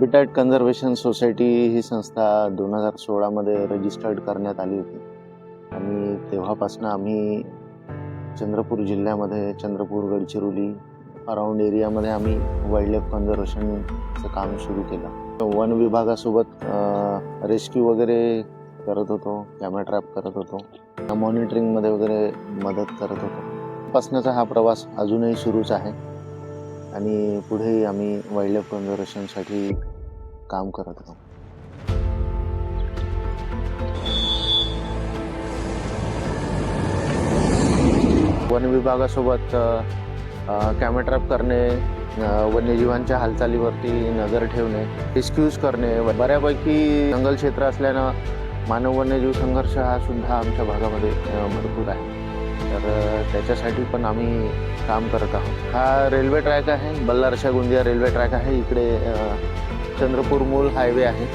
Habitat conservation society ही संस्था 2016 मध्ये registered करण्यात आली होती आणि तेव्हापासून आम्ही चंद्रपूर जिल्ह्यामध्ये चंद्रपूर गडचिरोली अराउंड एरियामध्ये आम्ही वाईल्डलाईफ कन्झर्वेशनचं काम सुरू केलं. वन विभागासोबत रेस्क्यू वगैरे करत होतो, कॅमेरा ट्रॅप करत होतो, मॉनिटरिंगमध्ये वगैरे मदत करत होतो. पासनाचा हा प्रवास अजूनही सुरूच आहे आणि पुढेही आम्ही वाईल्डलाईफ कन्झर्वेशनसाठी काम करत आहोत. वन विभागासोबत कॅमेरा ट्रॅप करणे, वन्यजीवांच्या हालचालीवरती नजर ठेवणे, रेस्क्यूज करणे. बऱ्यापैकी जंगल क्षेत्र असल्यानं मानव वन्यजीव संघर्ष हा सुद्धा आमच्या भागामध्ये भरपूर आहे, तर त्याच्यासाठी पण आम्ही काम करत आहोत. हा रेल्वे ट्रॅक आहे, बल्लारशा गोंदिया रेल्वे ट्रॅक आहे. इकडे चंद्रपूर मूल हायवे आहे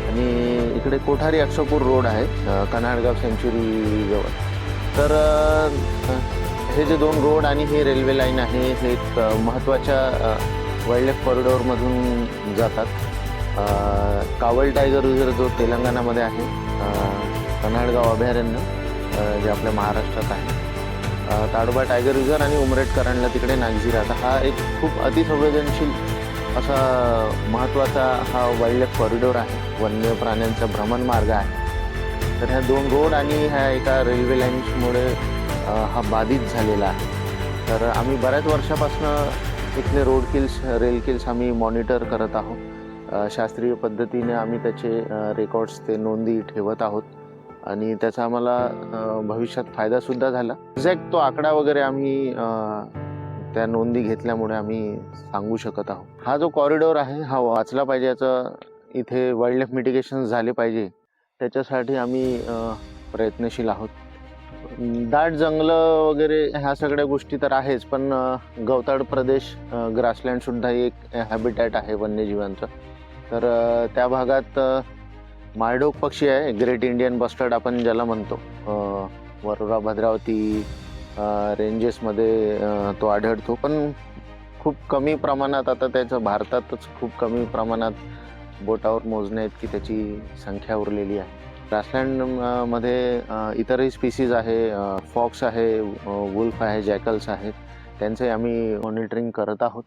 आणि इकडे कोठारी अक्षपूर रोड आहे कन्हाडगाव सेंच्युरी जवळ. तर हे जे दोन रोड आणि हे रेल्वे लाईन आहे, हे एक महत्त्वाच्या वाईल्डलाईफ कॉरिडॉरमधून जातात. कावल टायगर रिझर्व जो तेलंगणामध्ये आहे, कन्हाडगाव अभयारण्य जे आपल्या महाराष्ट्रात आहे, ताडोबा टायगर रिझर्व आणि उमरेड करंडला तिकडे नागझिरा. हा एक खूप अतिसंवेदनशील असा महत्त्वाचा हा वाईल्डलाईफ कॉरिडॉर आहे, वन्य प्राण्यांचा भ्रमण मार्ग आहे. तर ह्या दोन रोड आणि ह्या एका रेल्वे लाईन्समुळे हा बाधित झालेला आहे. तर आम्ही बऱ्याच वर्षापासून इथले रोड किल्स, रेल किल्स आम्ही मॉनिटर करत आहोत. शास्त्रीय पद्धतीने आम्ही त्याचे रेकॉर्ड्स, ते नोंदी ठेवत आहोत आणि त्याचा आम्हाला भविष्यात फायदासुद्धा झाला. एक्झॅक्ट तो आकडा वगैरे आम्ही त्या नोंदी घेतल्यामुळे आम्ही सांगू शकत आहोत. हा जो कॉरिडॉर आहे हा वाचला पाहिजे, याचं इथे वाईल्डलाईफ मिटिगेशन झाले पाहिजे, त्याच्यासाठी आम्ही प्रयत्नशील आहोत. दाट जंगलं वगैरे ह्या सगळ्या गोष्टी तर आहेच, पण गवताळ प्रदेश, ग्रासलँडसुद्धा एक हॅबिटॅट आहे वन्यजीवांचं. तर त्या भागात माळढोक पक्षी आहे, ग्रेट इंडियन बस्टर्ड आपण ज्याला म्हणतो. वरोरा भद्रावती रेंजेसमध्ये तो आढळतो, पण खूप कमी प्रमाणात. आता त्याचं भारतातच खूप कमी प्रमाणात बोटावर मोजणे इतकी त्याची संख्या उरलेली आहे. ग्रासलँडमध्ये इतरही स्पीसीज आहे, फॉक्स आहे, वुल्फ आहे, जॅकल्स आहेत, त्यांचे आम्ही मॉनिटरिंग करत आहोत.